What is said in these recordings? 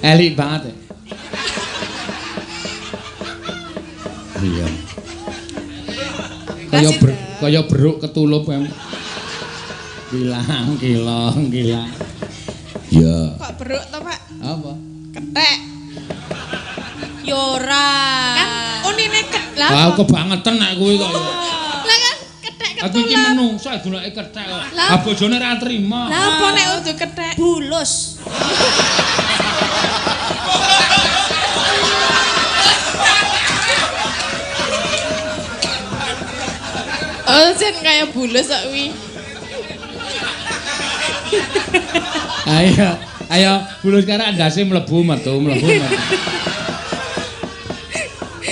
Elik banget. Iya. Kaya beruk ketulup em. Gilang. Ya. Kok beruk to, Pak? Apa? Kethek. Yo ora. Kan unine lah. Ah kebangetan nek kuwi kok. Lah kan kethek ketulap. Aku iki menungso goleke kethek kok. Ah bojone ra trima. Lah apa nek udu kethek? Bulus. Oh, jen kayak bulus kok kuwi. Ayo, bulus karo ndase mlebu metu.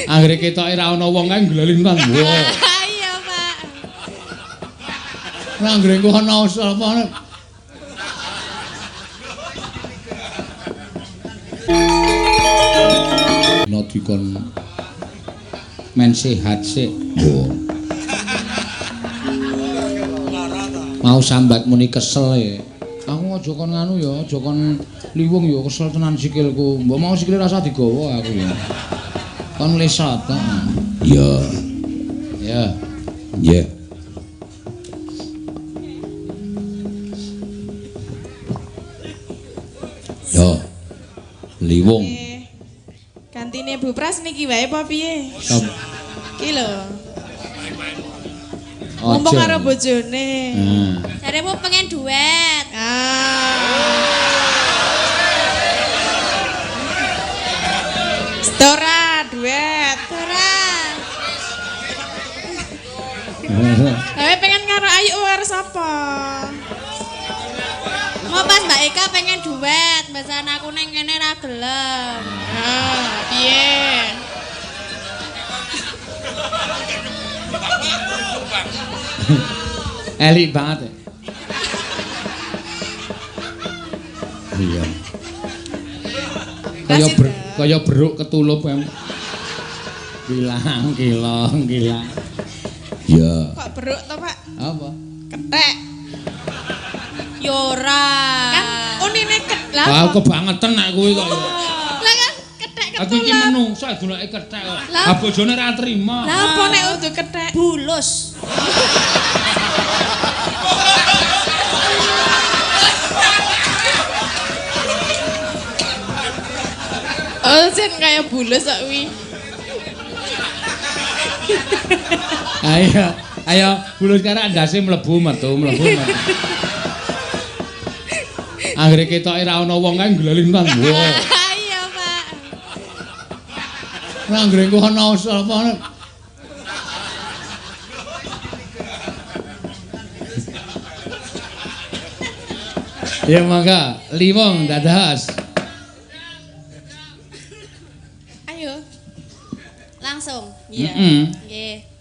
Anggere ketoke ra ana wong kae glalinan. Iya, Pak. Lah anggere ku ana sapa. No dikon men sehat sik. Mau sambat muni kesel ya. Aku aja kon nganu ya, aja kon liwung ya kesel tenan sikilku. Mbok mau sikile rasa digawa aku ya. Kon lesat ta. Iya. Ya. Ya. Yo. Liwung. Gantine Bu Pras niki wae apa piye? Sop. Ki lho. Ngomong karo bojone. Jaremu pengen duet. Stora duet. Tapi pengen karo Ayu karo sapa? Mau pas Mbak Eka pengen duet, mbasan aku ning kene ra gelem. Piye? Elik banget. Iya. Kaya beruk ketulup em. Gilang. Ya. Kok beruk to, Pak? Apa? Kethek. Yo ora. Kan unine lah. Ah kebangetan nek kuwi kok. Lah kan kethek ketulap. Aku iki menungso goleke kethek kok. Ah bojone ra trima. Lah apa nek udu kethek? Bulus. Oh, jen kayak bulus kok kuwi. Ayo, bulus karo ndase mlebu metu. Anggere ketoke ra ana wong kae glalinan. Iya, Pak. Lah anggere ku ana sapa. Ya mangga, liwung dadas. Ayo. Langsung. Iya. Nggih.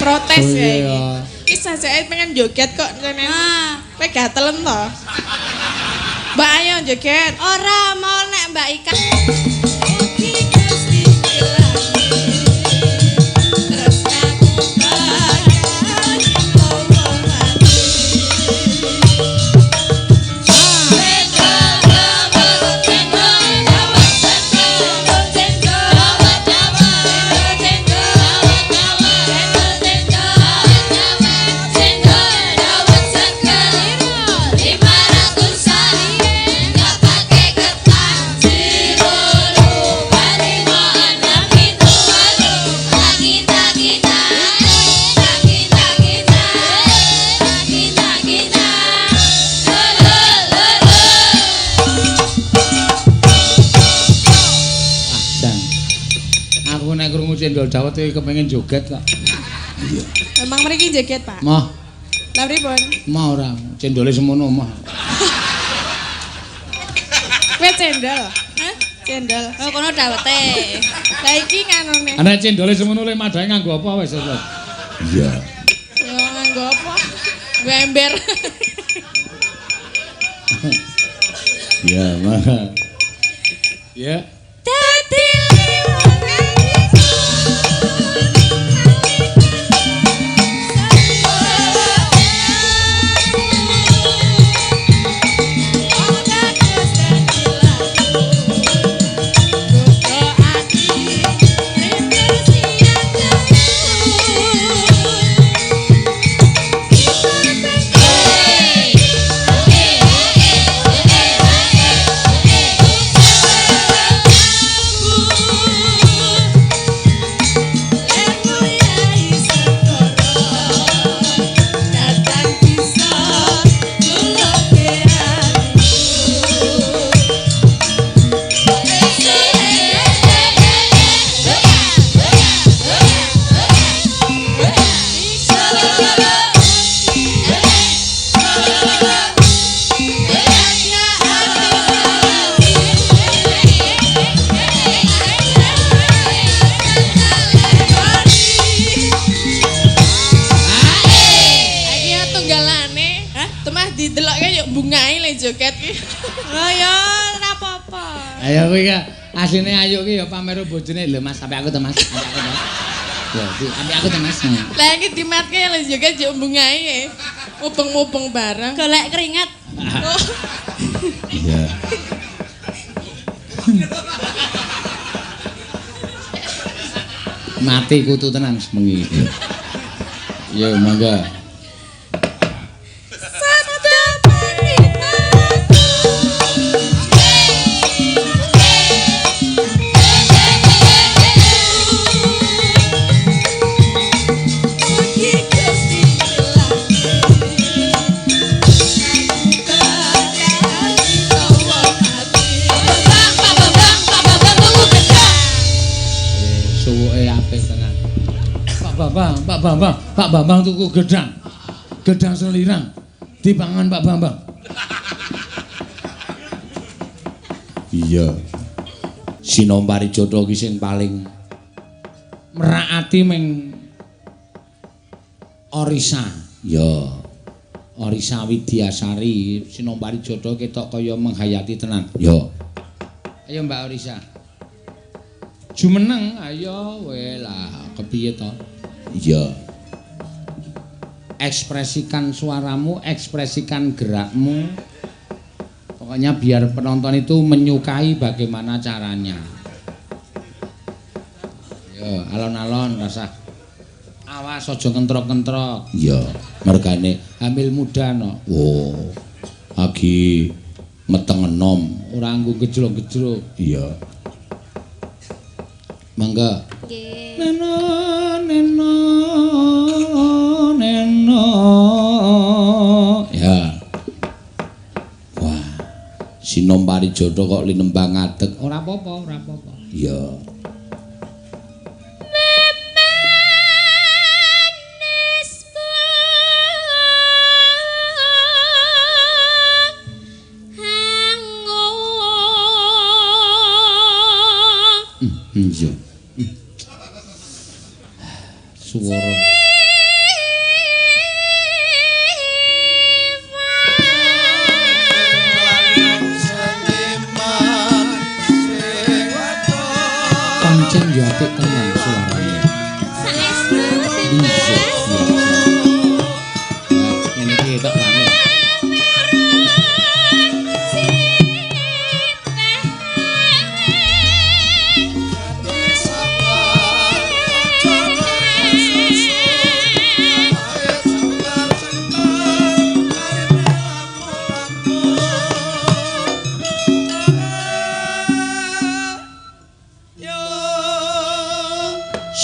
Protes ya iki. Wis sajake pengen joget kok kene. Kowe gatelen to? Mbak ayo joget. Ora mau nek Mbak Ika. cendol dawet iki kepengin joget kok. Iya. Emang mriki joget, Pak? Mah. Lah pripun? Mah ora, cendole semono mah. Kowe cendol? Hah? Cendol. Oh, kono dawete. Lah iki nganone. Ana cendole semono le madahe nganggo apa wis? Iya. Ya nganggo apa? Nggo ember. Ya, maka. Ya. Dadi joget ki. Oh ya, ora apa-apa. Ayo kuwi ka asline ayu ki ya pamer bojone lho Mas, sampe aku to Mas. Ya, sampe aku to Mas. Lah iki dimatke lho joget yo bungae. Mubeng-mubeng bareng. Golek keringat. Iya. Mati kutu tenan semengi. Yo mangga. Pak Bambang tuku gedang. Gedang selirang dipangan Pak Bambang. Iya. Sinombari Jodho ki sing paling meraati ming Orisa. Ya. Orisa Widyasari, Sinombari Jodho ketok kaya menghayati tenan. Ya. Ayo Mbak Orisa. Jumeneng, ayo we lah, kepiye to? Iya. Ekspresikan suaramu, ekspresikan gerakmu. Pokoknya biar penonton itu menyukai bagaimana caranya. Ya, alon-alon rasa. Awas aja kentrok-kentrok. Iya, mergane hamil muda no. Oh. Lagi meteng enom, ora nggo gejrok-gejrok. Iya. Mangga. Nggih. Neno. Ya. Wah. Sinombari Jodho kok linembang ngadeg. Ora apa-apa, ora apa-apa. Iya. Iya. Suara pancen yo apik tenan suarane. Saestu Iya. Ngene iki tok rame.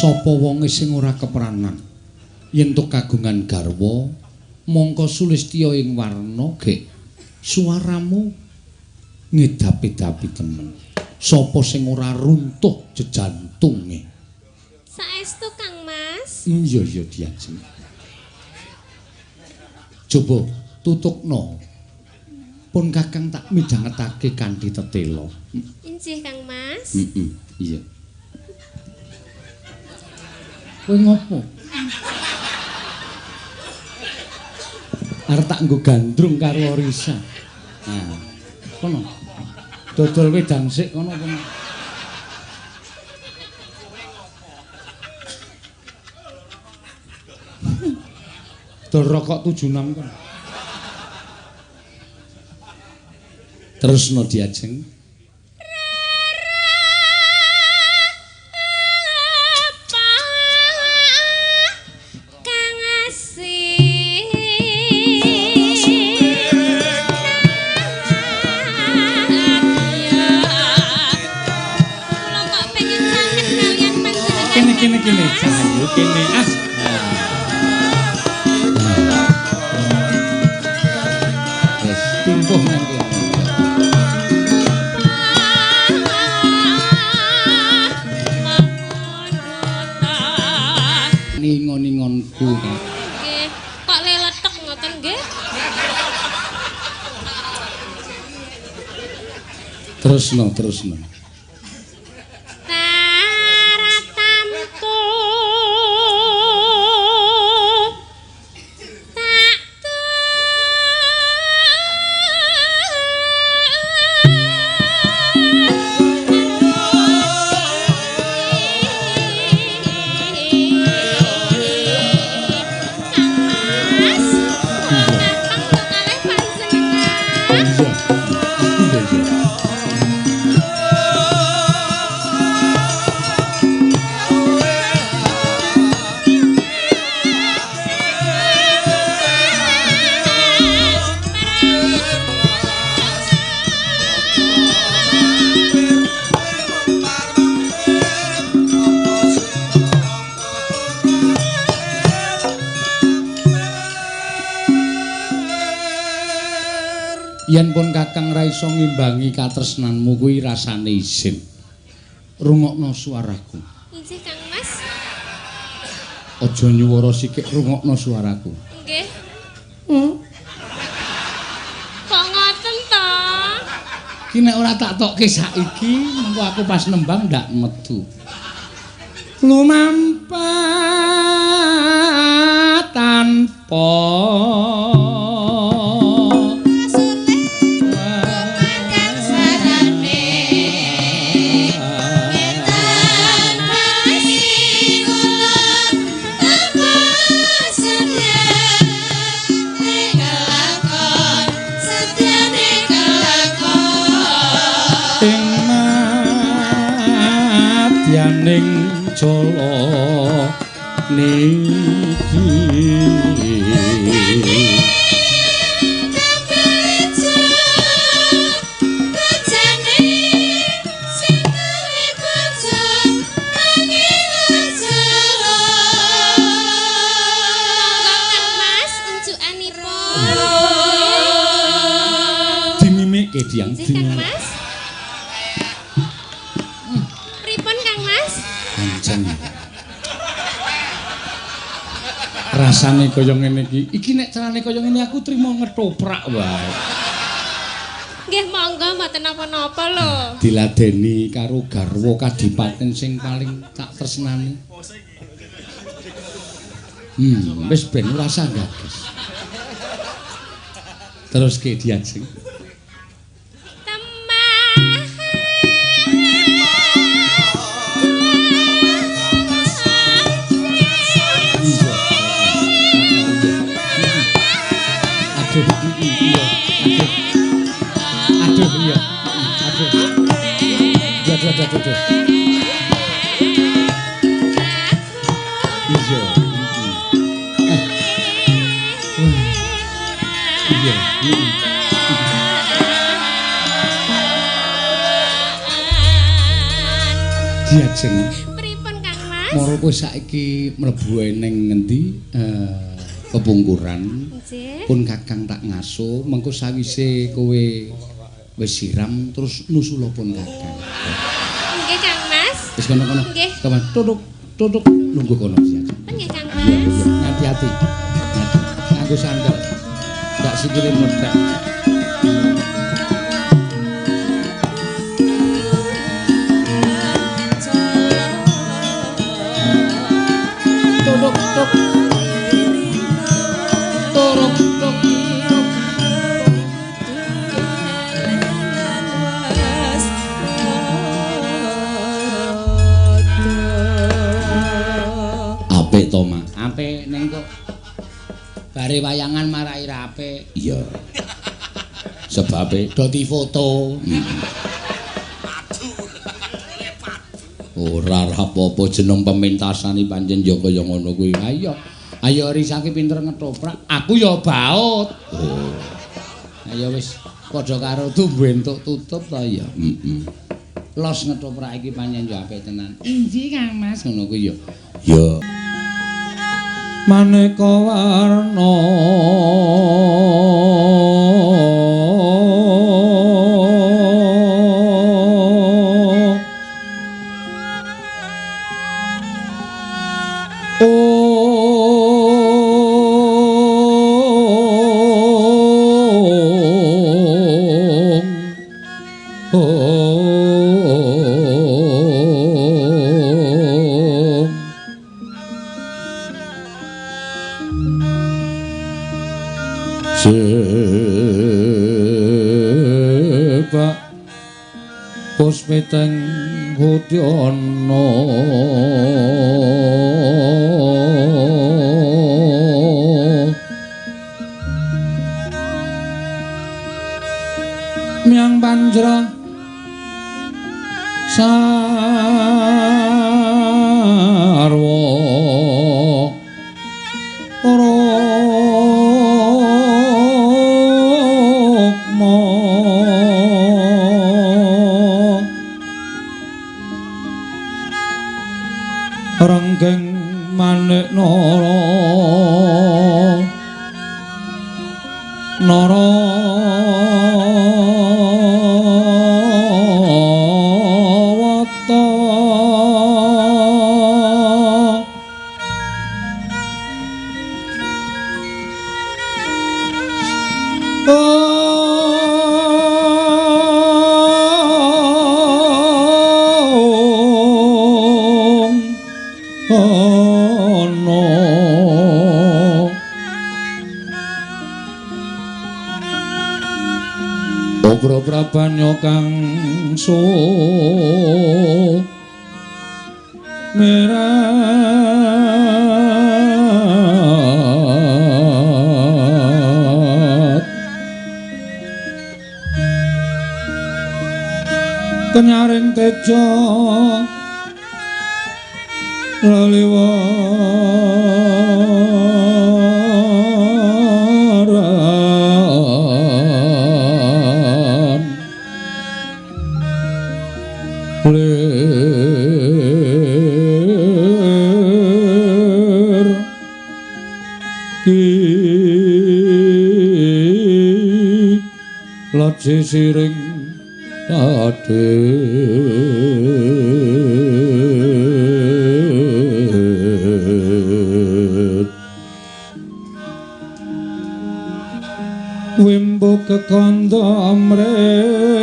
Sapa wonge sing ora keperanan yen tok kagungan garwa mongko sulistya ing warna gek suaramu ngedapi-dapi temen sapa sing ora runtuh jejantunge Saestu Kang Mas. Iya Diajeng. Coba tutukno. Pun Kakang tak midhangetake kanthi tetela. Injih Kang Mas. Iya. Kowe ngopo? Arep tak nggo gandrung karo Orisa. Nah, kono. Dodol wedang sik kono kono. Dol rokok 76 kono. Terusno Diajeng. Kene Cahayu kene wis timpuh nang kene. Ningon-ningonku kan. Nggih, kok leletek ngoten nggih? Terusno. Yen pun Kakang ra iso ngimbangi katresnanmu kuwi rasane isin. Rungokno suaraku. Injih Kang Mas. Aja nyuwara sikik rungokno suaraku. Nggih. Kok ngoten to? Ki nek ora tak tokke saiki, mengko aku pas nembang ndak metu. Lumampah tanpa ning jala niki dimimikke Diang Mas. Pripun Kang Mas? Anjen. Rasane kaya ngene iki. Iki nek carane kaya ngene aku trimo ngetoprak wae. Nggih monggo mboten napa-napa lho. Diladeni karo garwa kadipaten sing paling tak tresnani. Wis ben ora usah gagas. Terus ke Diajeng. Aduh. Iya. Diajeng. Pripun Kang Mas? Moro kowe saiki mlebu ning ngendi? Kepungkuran. Nggih. Pun Kakang tak ngaso, mengko sawise kowe wis siram terus nusula pun Kakang. Nggih Kang Mas. Wis kono-kono. Nggih. Kapan? Tutuk. tutuk nunggu kono saja. Nggih Kang Mas. Hati-hati. Nganggo sandal. Ndak sikile mlethek. Tutuk tuk. Turuk tuk. Apik to, Mak. Apik ning kok bare wayangan marai apik. Iya. Sebabe do difoto. Ora apa-apa jeneng pementasane pancen ya kaya ngono kuwi. Ayo. Ayo risake pinter ngetoprak. Aku ya baut. Oh. Ayo wis padha karo tumbuh entuk tutup to ya. Heeh. Los ngetoprak iki pancen ya apik tenan. Inji Kang Mas ngono kuwi ya. Ya. Maneka warna Sebak puspeteng Hudyana miang panjra sarwa renggeng manik nara wata Obro prabanyo kang so merat kenyaring tejo laliwaran lir ki laji siring tadet wimbo kekanda amrek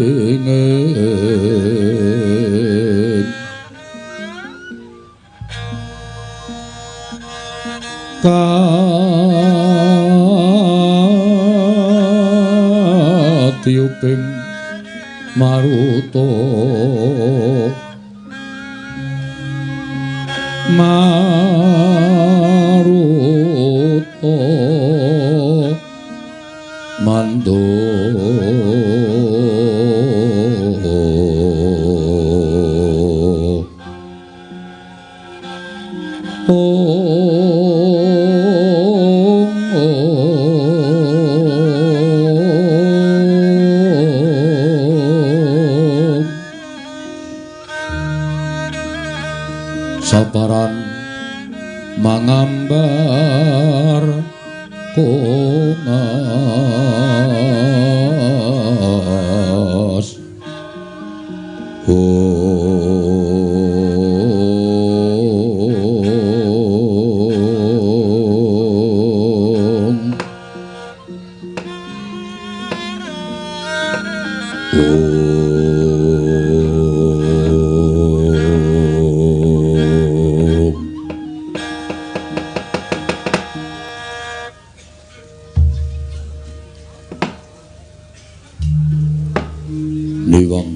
ingin katiuping maruta mando saparan mangambar kongas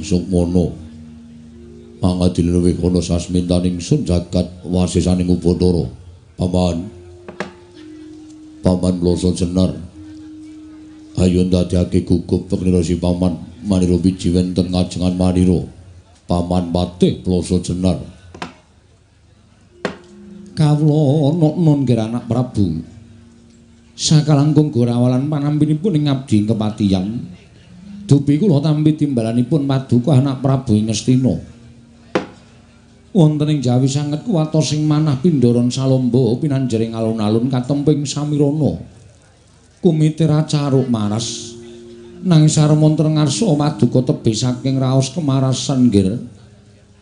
Sukmono mangadil luwih ana sasmintaning sun jagat wasisaning Upadara paman Loso Jenar ayo ndadekake gugup peknira si paman manira wiji wenten ngajengan manira paman Patih Loso Jenar kawula non nggih anak Prabu sakalangkung gorawalan panampinipun ing abdi kepatihan dupi kula tampi timbalanipun Paduka anak Prabu Ngastina. Wonten ing Jawi sanget kuwatos sing manah Pindaran Salamba pinanjering alun-alun katemping samirana. Kumite racaruk maras nanging saremonten ngarsa Paduka tebih saking raos kemarasan nggir.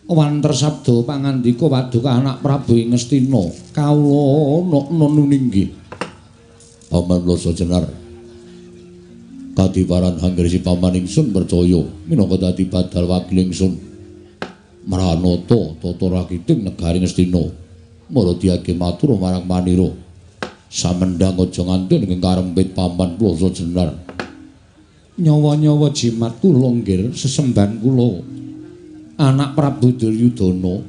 Wanter sabda pangandika Paduka anak Prabu Ngastina. Kawula nuninggih. Paman Loso Jenar kadiparan hangger si paman ingsun percaya minangka dadi badal wakil ingsun Maranata tata rakiting negari Ngastina maradiyake matur marang manira samendhang aja ngandhut ing karempit paman Loso Jenar nyawa-nyawa jimat kula nggir sesemban kula anak Prabu Duryudana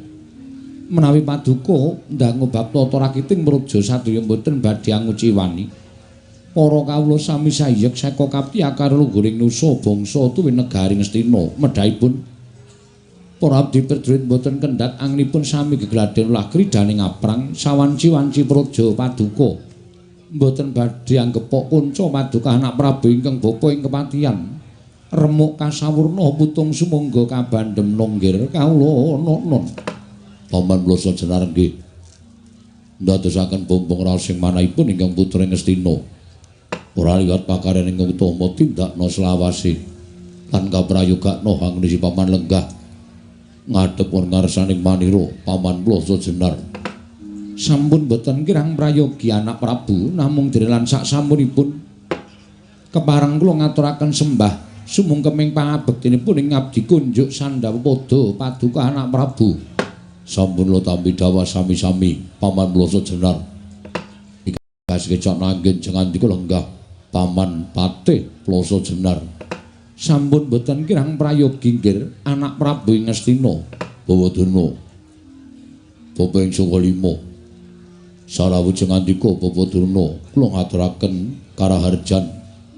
menawi Paduka ndang bab tata rakiting mraja sadaya mboten badhe anguci wani para kawula sami sayek saka kapiyakar luhuring nusa bangsa tuwin negari Ngastina medhaipun para abdi Prajurit boten kendhat anginipun sami gegladen ulah kridaning aprang sawanci-wanci praja Paduka boten badhe anggepok kunca Paduka anak Prabu ingkang bapa ing kepatihan remuk kasawurna putung sumangga kabandhem nonggir kawula non paman Loso Jenar nggih ndadosaken bombong raos sing manahipun ingkang putra Ngastina ora liwat pakaryan ingkang utama tindakna selawase lan kaprayogakna hangnisi paman lenggah ngadhep wonten ngarsaning manira paman Loso Jenar sampun boten kirang prayogi anak Prabu namung direlan sak samunipun kepareng kula ngaturaken sembah sumungkeming pangabektinipun ing abdi kunjuk Sandapada Paduka anak Prabu sampun lo tampi dawa sami-sami paman Loso Jenar kasih kecak nanggen jangan dikulengah paman Patih Loso Jenar sampun boten kirang prayogi nggir anak Prabu Ngastina Bawadana Bapa ing Sukalima sarawujeng andika Bapa Durna kula ngaturaken karaharjan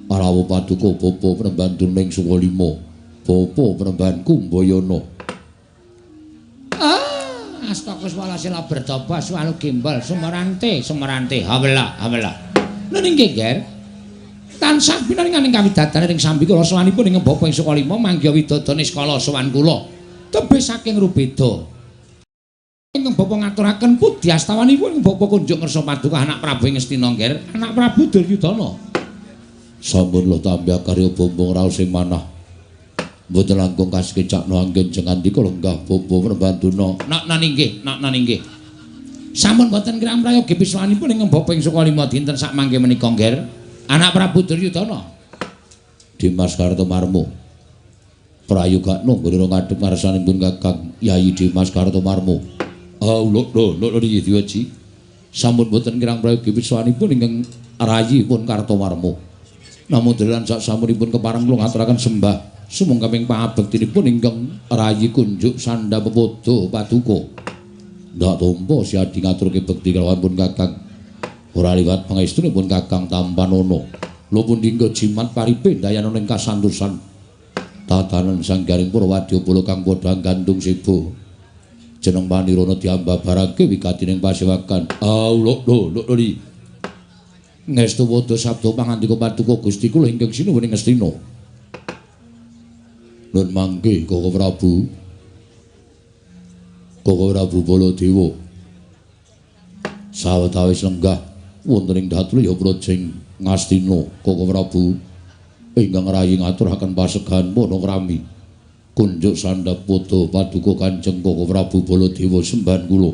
Parawa Paduka Bapa Prembanduna ing Sukalima Bapa Premban Kumbayana Astagfirullahaladzim bertobat walu gimbal Semerante hawelah nggih ger tansah pinaringaning kawidadan ing sambi kula sawanipun ing Bapa ing Sukalima mangga widodane skala sowan kula tebih saking rubeda ingkang Bapa ngaturaken pudi astawanipun Bapa kunjuk ngersa Paduka anak Prabu Ngastina nger anak Prabu Duryudana sampun lo tambah karya bombong raos sing manah mboten langkung kasekecakno anggen jengandika lenggah Bapa Prembanduna nak ninggih sampun mboten kirang prayogi piswanipun ing Bapa ing Sukalima dinten sak mangke menika nger anak Prabu Duryudana Dimas Kartomarmo prayogakno nggone ngadhep ngarsanipun Kakang Yayi Dimas Kartomarmo lho Diwaji sampun boten kirang prayogi piswanipun ingkang rayipun Kartomarmo namung dalan sak samunipun kepareng kula ngaturaken sembah sumangkaping pangabektinipun ingkang rayi kunjuk Sandapada Paduka ndak tampa siadi ngaturke bekti kelawan pun Kakang ora liwat pangestunipun Kakang Tampanono lho pun dinggo jimat paripe dayana ing kasantosan tatanan sanggaring Purwadya Bala kang padha gandung sebo jeneng Panirana diambabarake wigatining pasewakan lho ngestu wadha sabda pangandika Paduka Gusti kula ingkang sinuwun ing Ngastina nun mangke Koko Prabu Baladewa Sawetawis lenggah wonten ing Datulya Projing Ngastina Koko Prabu ingkang rayi ngaturaken pasegahan panakrami kunjuk sandhap pada paduka Kanjeng Koko Prabu Baladewa sembahan kula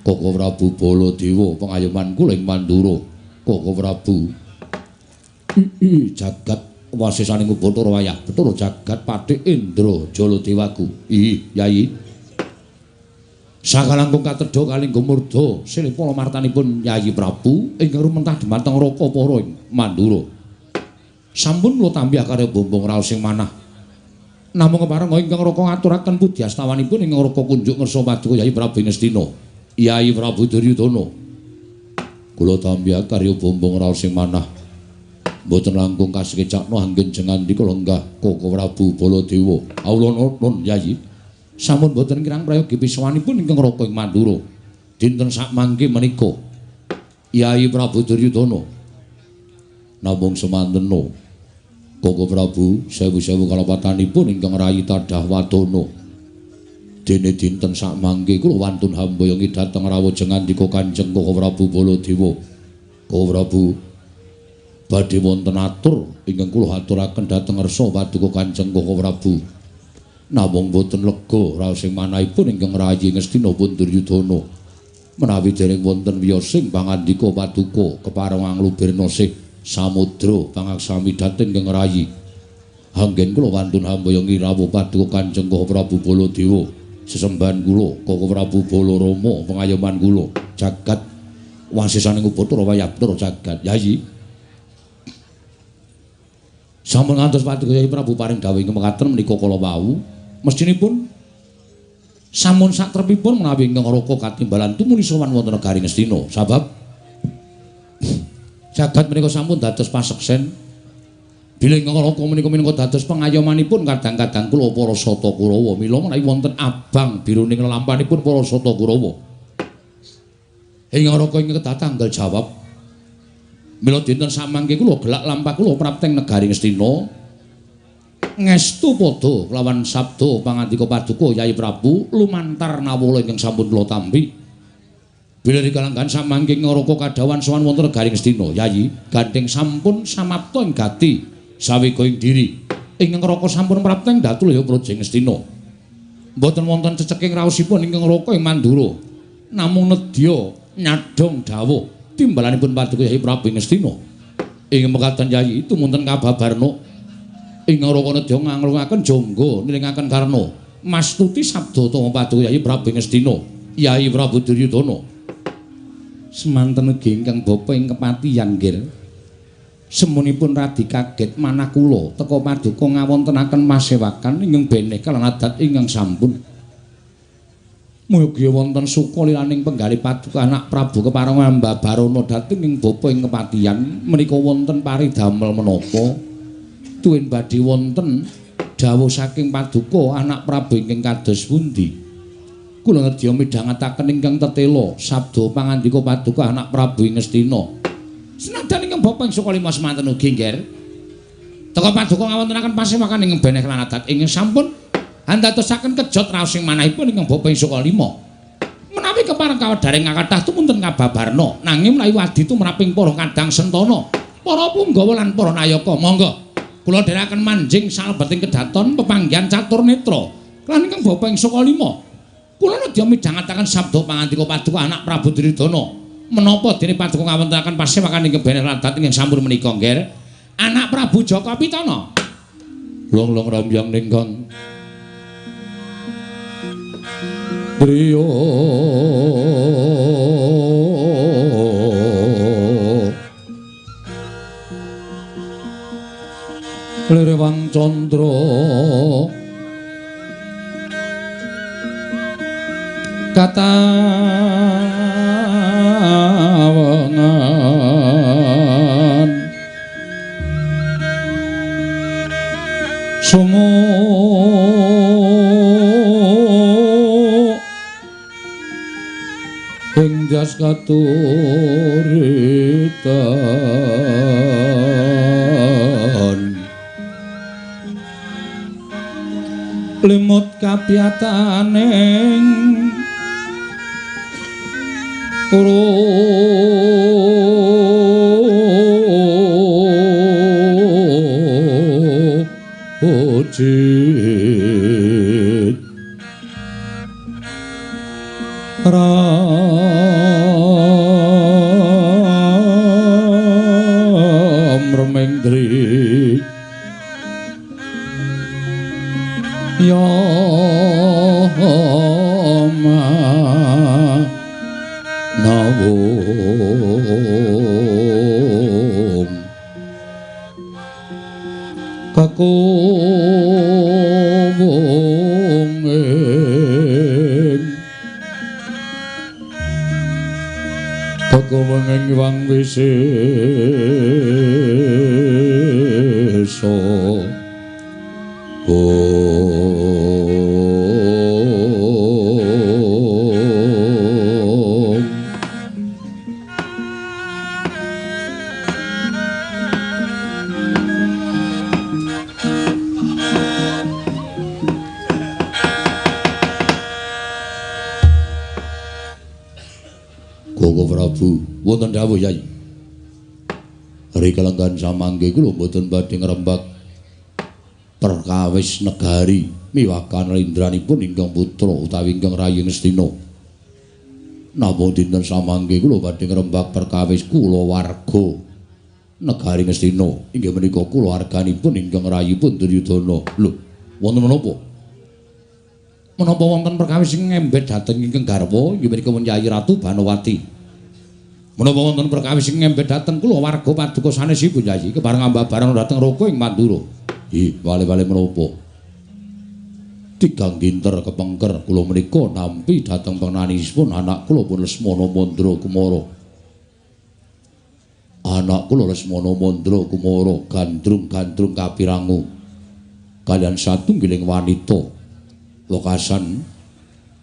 Koko Prabu Baladewa pengayoman kula ing Mandura Koko Prabu jagat wasisaning Bathara Wayah Bathara jagat Pathik Indra Jaladewaku Yayi sakalangkung katedha kalingga murda silipala martanipun Yayi Prabu ingkang rumentah dhumateng Raka para ing Mandura sampun kula tambah karya bombong raos sing manah namung kepareng ingkang Raka ngaturaken pudi astawanipun ingkang Raka kunjuk ngersa paduka Yayi Prabu Ngastina Yayi Prabu Duryudana kula tambah karya bombong raos sing manah mboten langkung kasekecakna anggen jengandika lenggah Koko Prabu Baladewa awula nuwun Yayi sampun boten kirang prayogi piswanipun ingkang Raka ing Mandura dinten sak mangke menika Yayi Prabu Duryudana namung semantena Koko Prabu sewu-sewu kalapatanipun ingkang rayi tadah wadana dene dinten sak mangke kula wantun hambayongi dhateng rawuh jengandika Kanjeng Koko Prabu Baladewa Koko Prabu badhe wonten atur ingkang kula aturaken dhateng ngarsa paduka Kanjeng Koko Prabu namung boten lega raos sing manahipun ingkang rayi Ngastina pun Duryudana menawi dereng wonten wiyosing pangandika paduka kepareng anglubirna sih samudra pangaksami dhateng ingkang rayi anggen kula wantun hambayongi rawuh paduka Kanjeng Koko Prabu Baladewa sesembahan kula Koko Prabu Balarama pengayoman kula jagat wasisaning Bathara Wayah Bathara jagat Yayi sampun ngantos paduka Yayi Prabu paring dawuh ingkang mekaten menika kala wau mestinipun sampun satrepipun menawi ingkang Raka katimbalan tumuli sowan wonten negari Ngastina sabab jagat menika sampun dados paseksen bilih ingkang Raka menika dados pengayomanipun kadang-kadang kula para Sata Kurawa mila menawi wonten abang biruning lelampanipun para Sata Kurawa ingkang Raka ingkang kedah tanggal jawab mila dinten samangke kula gelak lampah kula prapteng negari Ngastina ngestu padha kelawan sabda pangandika paduka Yayi Prabu lumantar nawala ingkang sampun kula tampi bilih rikalanggan samangke Raka kadhawan sowan wonten negari Ngastina Yayi gandeng sampun samapta ing gati sawiga ing diri ingkang Raka sampun prapteng Datulya Projing Ngastina mboten wonten ceceking raosipun ingkang Raka ing Mandura namung nedya nyadhong dawuh timbalanipun paduka Yayi Prabu Ngastina ing mekaten Yayi tumunten kababarna ingkang Raka nedya nganglungaken jangga nilingaken karna mastuti sabda tama paduka Yayi Prabu Ngastina Yayi Prabu Duryudana semanten ugi ingkang bapa ing kepatihan nggih semunipun radi kaget manah kula teka paduka ngawontenaken masewakan ingkang beneh kalan adat ingkang sampun mugi wonten suka liraning penggalih paduka anak Prabu kepareng Ambabarana dhateng ing bapa ing kepatihan menika wonten paridamel menapa tuwin badhe wonten dawuh saking paduka anak Prabu ingkang kados pundi kula nedya midhangetaken ingkang tetela sabda pangandika paduka anak Prabu Ngastina senajan ingkang bapa ing Sukalima semanten ugi nggih teka paduka ngawontenaken pasewakan ingkang beneh lan adat ingkang sampun andadosaken kejot raos sing manahipun ingkang bapa ing Sukalima menawi kepareng kawedharing kathah tumunten kababarna nanging menawi wadi tumraping para kadang sentana para punggawa lan para nayaka monggo kula dherekaken manjing salebeting kedaton pepanggihan catur netra lan ingkang bapa ing Sukalima kula nedya midhangetaken sabda pangandika paduka anak Prabu Duryudana menapa dene paduka ngawontenaken pasewakan ingkang beneh adat ingkang sampun menika nggih anak Prabu Jaka Pitana long-long rambyang ningkang Driya Lirewang Candra katawangan sumo ing jas katuritan limut kapiataning Ojit Ram Remengdri Yama Nawum Kakowongeng Kakowongeng Iwang Wiseso Koko Prabu, wonten dawuh Yai. Rikala samangke kula mboten badhe ngrembak perkawis negari miwakan lindranipun ingkang putra utawi ingkang Rayi Ngastina. Namung dinten samangke kula badhe ngrembak perkawis kulawarga negari Ngastina. Inggih menika kulawarganipun ingkang rayipun Duryudana. Lho, wonten menapa? Menapa wonten perkawis sing ngembet dhateng ingkang garwa inggih menika Nyai Ratu Banowati. Menapa wonten perkawis sing ngembet dhateng kulawarga paduka sanesipun Nyai kepareng ambabaran dhateng Raka ing Mandura. Ih, wale-wale menapa? Tigang dinter kepengker kula menika nampi dhateng penganisipun anak kula pun Lesmana Mandra Kumara. Anak kula Lesmana Mandra Kumara gandrung-gandrung kapirangu kalian satunggiling wanita lokasan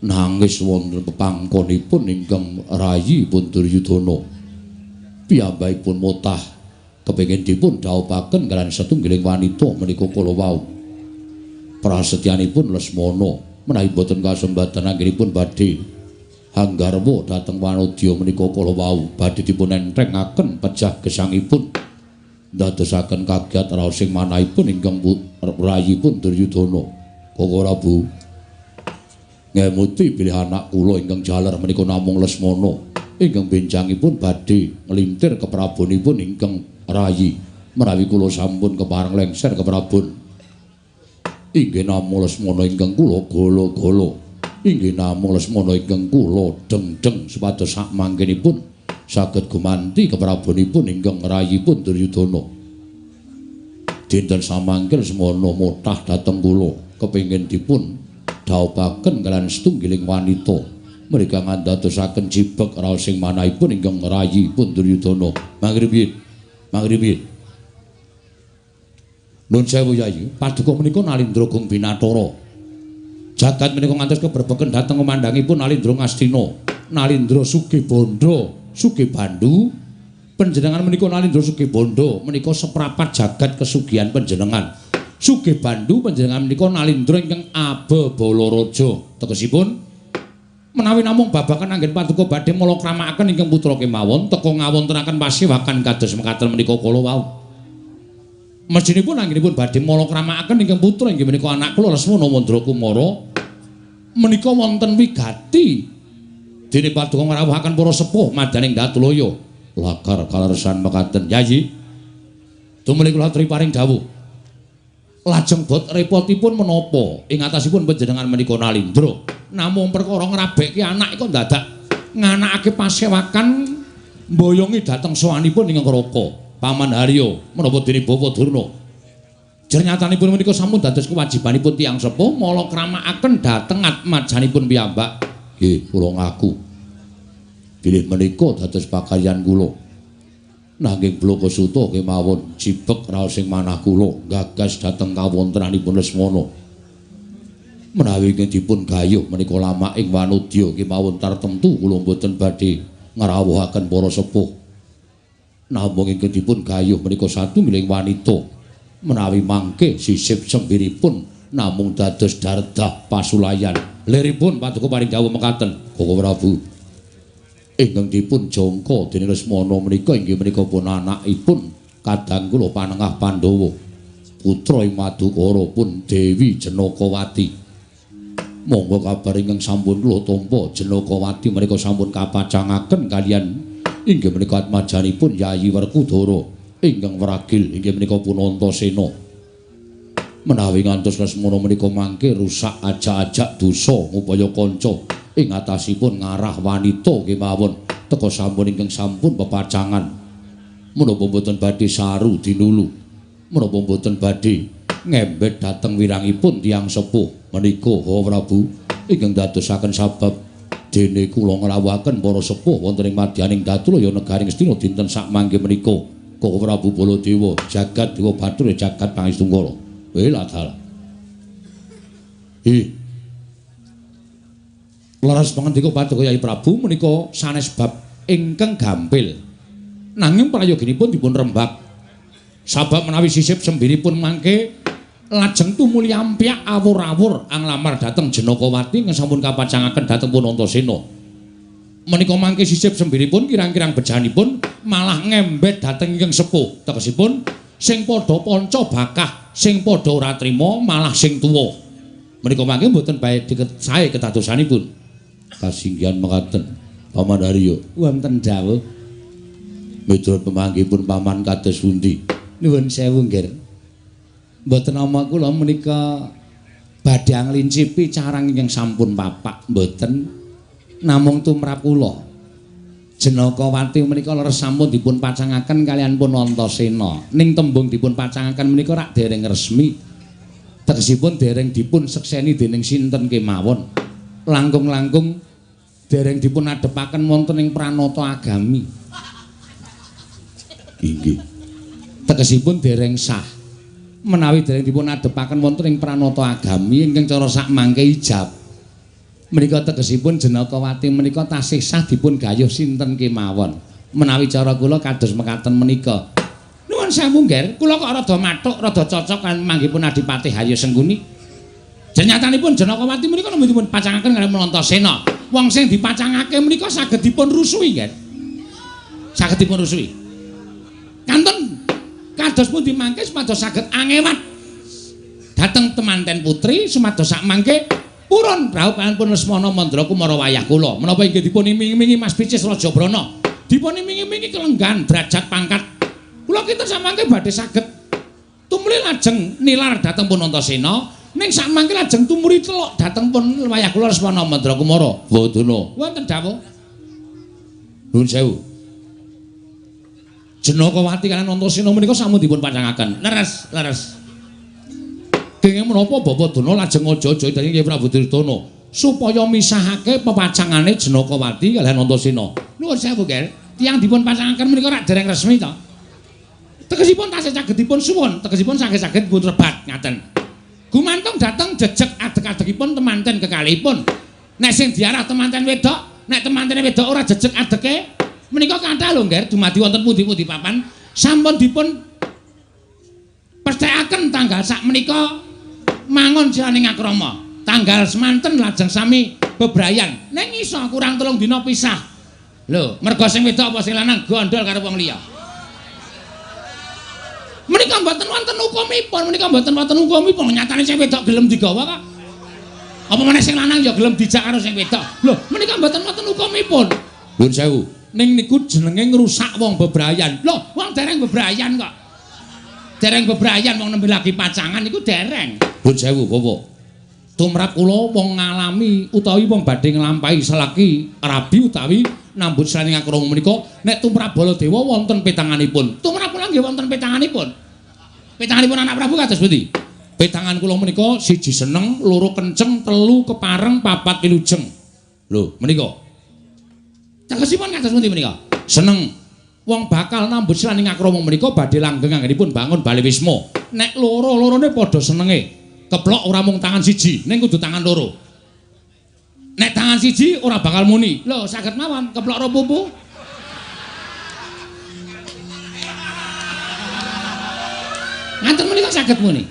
nangis wonten pepangkonipun ingkang Rayi pun Duryudana. Piyambakipun mutah kepengin dipun dhaupaken kalian satunggiling wanita menika kala wau. Prasetyanipun Lesmana menawi boten kasembatan anggenipun badhe hanggarwa dhateng wanodya menika kala wau badhe dipun entrengaken pejah gesangipun ndadosaken kagiat raos sing manahipun ingkang Rayi pun Duryudana. Koko Prabu ngemuti bilih anak kula ingkang jaler menika namung Lesmana ingkang benjangipun badhe nglintir keprabonipun ingkang Rayi menawi kula sampun kepareng lengser keprabon. Inggih namung Lesmana ingkang kula golo-golo. Inggih namung Lesmana ingkang kula deng-deng supados sak mangkenipun saged gumanti keprabonipun ingkang Rayipun Duryudana. Dinten samangke Lesmana mutah dhateng kula kepengin dipun dhaupaken kalian setunggiling wanita mereka ngandadosaken jibek raos sing manahipun ingkang Rayipun Duryudana. Mangribi Nun sewu Yayi, paduka menika Nalindra Gung Binathara. Jagat menika ngantos keberbeken dhateng kumandhangipun Nalindra Ngastina, Nalindra Sugihbanda, Sugihbandu. Panjenengan menika Nalindra Sugihbanda menika seprapat jagat kesugihan panjenengan. Sugihbandu panjenengan menika Nalindra ingkang Abebalaraja. Tegesipun menawi namung babakan anggen paduka badhe malakramakaken ingkang putra kemawon teka ngawontenaken pasewakan kados mekaten menika kala wau. Mestinipun anggenipun badhe malakramakaken ingkang putra inggih menika anak kula Lesmana Mandra Kumara menika wonten wigati dene paduka ngrawuhaken para sepuh madaning Datulaya lakar kalersan mekaten. Yayi tumeli kula aturi paring dawuh lajeng bot repotipun menapa ing atasipun panjenengan menika Nalindra namung perkara ngrabekke anak kok dadak nganakake pasewakan mboyongi dhateng sowanipun ingkang Raka Paman Harya menapa dene Bawa Durna. Jernyatanipun menika sampun dados kewajibanipun tiyang sepuh malakramakaken dhateng atmajanipun piyambak. Nggih, kula ngaku bilih menika dados pakaryan kula. Nanging Bloko Suta kemawon jibek raos sing manah kula gagas dhateng kawontenanipun Lesmana. Menawi ingkang dipun gayuh menika lamak ing wanodya kemawon tartemtu kula boten badhe ngrawuhaken para sepuh. Namung ingkang dipun gayuh menika satunggiling wanita menawi mangke sisip sembiripun namung dados dardah pasulayan. Liripun paduka paring dawuh mekaten, Koko Prabu. ingkang dipun jangka dening Lesmana menika inggih menika pun anakipun kadang kula Panengah Pandhawa putra Madukara pun Dewi Jenakawati. Monggo kabar ingkang sampun kula tampa Jenakawati menika sampun kapacangaken kalian inggih menika atmajanipun Yayi Werkudara ingkang wragil inggih menika pun Antasena. Menawi ngantos Lesmana menika mangke rusak ajak-ajak dosa ngupaya kanca ing atasipun ngarah wanita kemawon teka sampun ingkang sampun pepacangan menapa boten badhe saru dinulu menapa boten badhe ngembet dhateng wirangipun tiyang sepuh menika Prabu ingkang dadosaken sabab dene kula nglawuhaken para sepuh wonten ing madyaning Datulaya negaring Astina dinten sak mangke menika Prabu Baladewa jagat Dewa Bathara jagat Pangestu Weladal. Laras pangandika Paduka Yai Prabu menika sanes bab ingkang gampil. Nanging prayoginipun dipun rembak. Sabab menawi sisip sembiripun mangke lajeng tumuli ampyak awur-awur anglamar dhateng Jenakawati ingkang sampun kapacangaken dhateng pun Antasena. Menika mangke sisip sembiripun kirang-kirang bejanipun malah ngembet dhateng ingkang sepuh. Tegesipun sing padha panca bakah, sing padha ora trima malah sing tuwa. Menika mangke mboten bae sae ketadosanipun. Kasinggihan mekaten Paman Haryo wonten dawuh miturut pemanggihipun paman kados pundi nuwun sewu nggih mboten nama kula menika badhe nglincipi carang ingkang sampun papak mboten namung tumrap kula Jenakawati menika leres sampun dipun pacangaken kalian pun Antasena ning tembung dipun pacangaken menika rak dereng resmi tegesipun dereng dipun sekseni dening sinten kemawon langkung-langkung dereng dipun adepaken wonten ing pranata agami. Inggih. Tegesipun dereng sah. Menawi dereng dipun adepaken wonten ing pranata agami ingkang cara sak mangke ijab. Menika tegesipun Jenakawati menika tasih sah dipun gayuh sinten kemawon. Menawi cara kula kados mekaten menika. Nuwun sewu nggih, kula kok rada mathuk, rada cocok kan manggihipun Adipati Hayya Sengguni. Jenyatanipun Jenakawati menika namung dipun pacangaken kaliyan Antasena. Wong sing dipacangake menika saged dipun rusui, nggih. Saged dipun rusui. Kanten kados pundi mangke supados saged angewat dhateng temanten putri supados sak mangke purun praupanipun Lesmana Mandra Kumara wayah kula. Menapa inggih dipun iming-imingi Mas Picis Raja Brana. Dipun iming-imingi kelenggan derajat pangkat. Kula kinten sak mangke badhe saged tumuli lajeng nilar dhateng pun Antasena. Ning sak mangke lajeng tumuri telok dhateng pun wayah kula Lesmana Mandra Kumara. Wadana. Wonten dawuh. Nuwun sewu. Jenakawati kaliyan Antasena menika sampun dipun pacangaken. Leres. Kenging menapa Bapak Dana lajeng aja-aja dhateng Kyai Prabu Duryudana supaya misahake pepacangane Jenakawati kaliyan Antasena. Nuwun sewu, Ger. Tiyang dipun pacangaken menika rak dereng resmi to. Tegesipun tasih saged dipun suwun, tegesipun saged dipun rebat ngaten. Gumantung dhateng jejeg adeg-adegipun temanten kekalihipun. Nek sing diarah temanten wedok, nek temantene wedok ora jejeg adege, menika kathah lho nggih dumadi wonten pundi-pundi papan sampun dipun pesthekaken tanggal sak menika mangun jroning akrama. Tanggal semanten lajeng sami bebrayan. Ning iso kurang 3 dina pisah. Lho, merga sing wedok apa sing lanang gondol karo wong liya. Menika mboten wonten hukumipun, nyatane sing wedok gelem digawa kok. Apa meneh sing lanang ya gelem dijak karo sing wedok. Lho, menika mboten wonten hukumipun. Nuwun sewu. Ning niku jenenge ngrusak wong bebrayan. Lho, wong dereng bebrayan kok. Dereng bebrayan wong nembe lagi pacangan niku dereng. Nuwun sewu, Bapak. Tumrap kula wong ngalami utawi wong badhe nglampahi selaki rabi utawi nambut sraning akrama menika nek tumrap Baladewa wonten petanganipun. Tumrap kula nggih wonten petanganipun. Petanganipun anak Prabu kados pundi? Petangan kula menika 1 seneng, 2 kenceng, 3 kepareng, 4 wilujeng. Lho, menika. Tegesipun kados pundi menika? Seneng. Wong bakal nambut sraning akrama menika badhe langgeng anggenipun bangun bali wisma. Nek loro-lorone padha senenge. Keplok ora mung tangan siji, ning kudu tangan loro. Nek tangan siji ora bakal muni. Lho, saged mawon keplok ro pupu. Ngaten menika saged muni.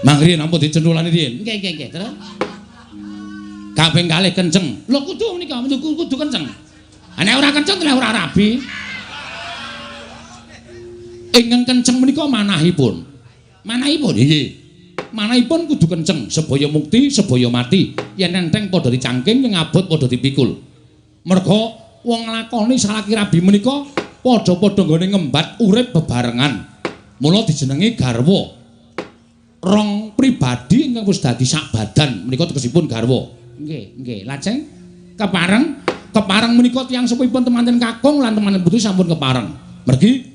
Mangriyen ampun dicendulani riyen. Nggih. Terus kaping kalih kenceng. Lho kudu menika, kudu kenceng. Nek ora kenceng lha ora rabi. Ingkang kenceng menika manahipun. Manahipun nggih. Manahipun kudu kenceng, sebaya mukti, sebaya mati. Yen enteng padha dicangking, yen abot padha dipikul. Merga wong nglakoni salaki rabi menika padha-padha nggone ngembat urip bebarengan. Mula dijenengi garwa. Rong pribadi ingkang wis dadi sak badan menika tegesipun garwa. Nggih. Lajeng kepareng menika tiyang sepuhipun temanten kakung lan temanten putu sampun kepareng. Mergi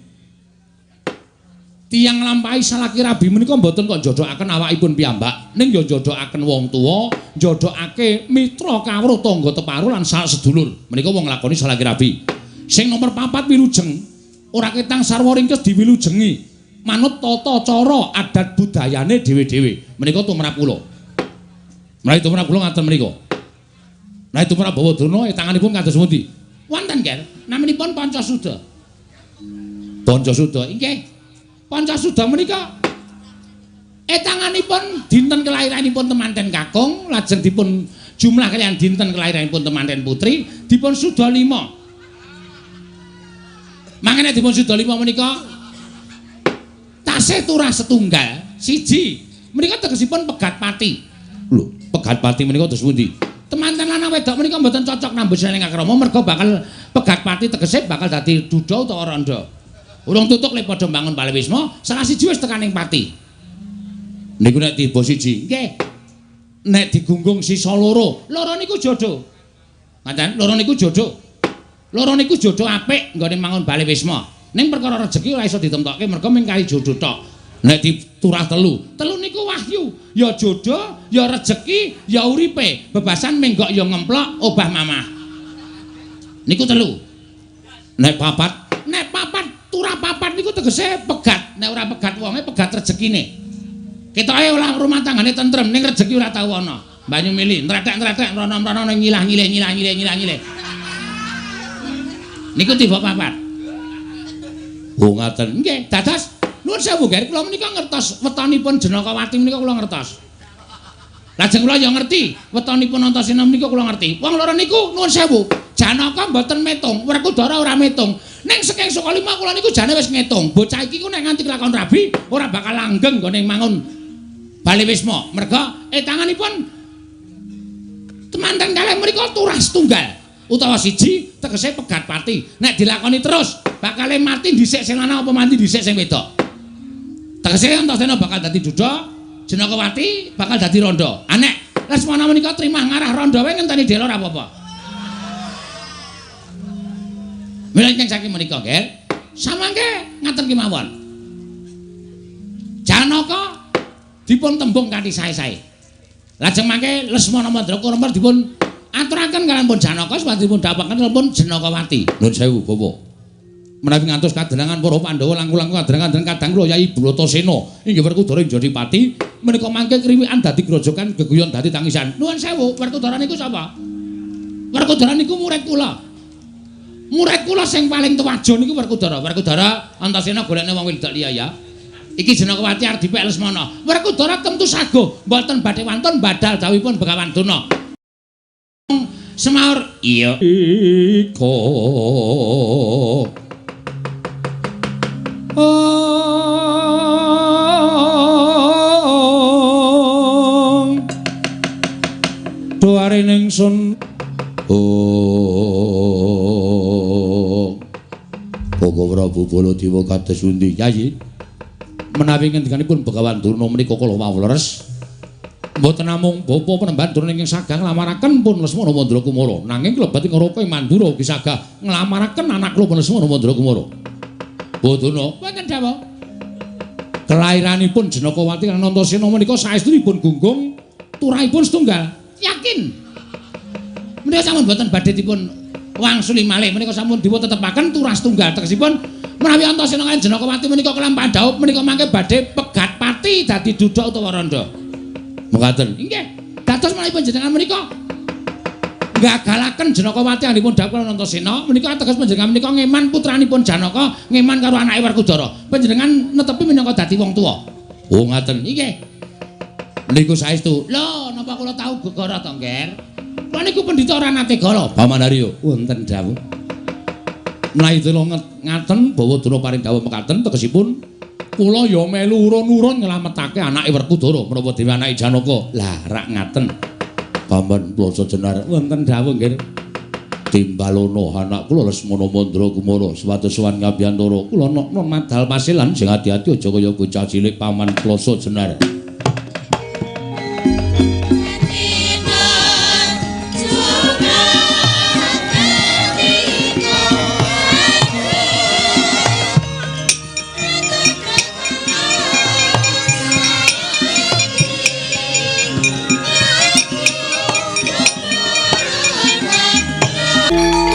tiyang nglampahi salaki rabi menika mboten kok njodokaken awakipun piyambak, ning ya njodokaken wong tuwa, njodokake mitra kawruh tangga teparu lan sak sedulur. Menika wong nglakoni salaki rabi. Sing nomor 4 wilujeng, ora ketang sarwa ringkes diwilujengi. Manut tata cara adat budayane dhewe-dhewe. Menika tumrap kula. Menawi tumrap kula ngaten menika. Menawi tumrap Bawadurna etanganipun kados pundi? Wonten, Ger. Namanipun Pancasuda. Pancasuda, inggih. Pancasuda menika etanganipun dinten kelairanipun temanten kakung, lajeng dipun jumlah kaliyan dinten kelairanipun temanten putri, dipun suda 5. Mangene dipun suda 5 menika tasih turah setunggal, siji. Menika tegesipun pegat pati. Lho, pegat pati menika terus pundi? Temanten lanang wedok menika mboten cocok nambus ning akrama merga bakal pegat pati tegese bakal dadi duda utawa randha. Urung tutuk le padha mbangun Palewisma, salah siji wis tekaning pati. Niku nek tiba siji, nggih. Nek digunggung sisa loro niku jodoh. Ngaten, loro niku jodoh. Loro niku jodoh apik nggone mangun Palewisma. Ning perkara rejeki ora iso ditemtokke merga mung kali jodoh tok. Nek diturah telu niku wahyu, ya jodoh, ya rejeki, ya uripe. Bebasan menggok ya ngemplok obah mamah. Niku telu. Nek papat turah papat niku tegese pegat. Nek ora pegat wonge pegat rezekine. Ketoke ora rumah tanggane tentrem ning rezeki ora tau ana. Banyu mili nretek-nretek rono-rono nyilah-nyilih. Niku tiba papat. Oh ngaten. Nggih, dados nuwun sewu Ger, kula menika ngertos wetonipun Janakawati menika kula ngertos. Lajeng kula ya ngerti wetonipun Antasena menika kula ngerti. Wong loro niku nuwun sewu, Janaka mboten metung, Werkudara ora metung. Ning saking saka 5 kula niku jane wis ngitung. Bocah iki ku nek nganti kelakon rabi ora bakal langgeng nggone mangun Palewisma. Merga etanganipun temanten kalih mriku turah setunggal utawa siji tegese pegat pati. Nek dilakoni terus bakal mati dhisik sing lanang apa mati dhisik sing wedok. Tegese Antasena bakal dadi duda, Janakawati bakal dadi randha. Anek Lesmana menika trimah ngarah randha wae ngenteni dela ora apa-apa. Mila ingkang saking menika, Ger, samangke ngaten kemawon. Janaka dipun tembung kanthi sae-sae. Lajeng mangke Lesmana Mandrakarama dipun aturaken kaliyan pun Janaka supaya dipun dapaken pun Janakawati. Nuwun sewu, Bapak. Menawi ngantos kadenangan para Pandhawa langkung-langkung kadang-kadang kadang kula Yai Bratasena inggih Werkudara Jodipati menika mangke kriwikan dadi grojokan geguyon dadi tangisan. Nuwun sewu, Werkudara niku sapa? Werkudara niku murid kula. Murid kula sing paling tuwajo niku Werkudara. Werkudara Antasena golekne wong wedok liya ya. Iki Janakawati arep dipek Lesmana. Werkudara tentu sago, mboten badhe wonten badal dawuhipun Begawan Durna. Semaur iya iko doare ningsun Bapak Prabu Baladewa kados pundi Yayi menawi ngendikanipun Begawan Durna menika kula wawleres mboten namung bapa penemban Durna ingkang sagah nglamaraken pun Lesmana Mandrakumara nanging klebat ing Raka Mandura ugi sagah nglamaraken anak kula Lesmana Mandrakumara. Bodona wonten dawuh kelairanipun Janakawati lan Antasena menika saestunipun gunggung turahipun setunggal. Yakin menika sampun boten badhe dipun wangsuli malih menika sampun dipun tetepaken turah setunggal tegesipun menawi Antasena lan Janakawati menika kelampahan dawuh menika mangke badhe pegat pati dadi duda utawa randha. Mekaten. Nggih. Dados menawi panjenengan menika nggagalaken Janakawati anggipun dawuh Antasena menika ateges panjenengan menika ngeman putranipun Janaka ngeman karo anake Werkudara. Panjenengan netepi minangka dadi wong tuwa. Oh ngaten. Nggih. Niku saestu. Lho, napa kula tau gegara to, Nger? Kula niku pendhita ora nate gala. Paman Haryo. Wonten dawuh. Menawi dina ngaten bawa dina paring dawuh mekaten tegesipun kula ya melu urun-urun nyelametake anake Werkudara menawa dhewe anake Janaka. Lah rak ngaten. Paman Plasa Jenar wonten dawuh nggih. Timbalono anak kula Lesmana Mandra Kumara supados sowan ngabiyantara kula non madal pasilan sing ati-ati aja kaya bocah cilik Paman Plasa Jenar. Thank you.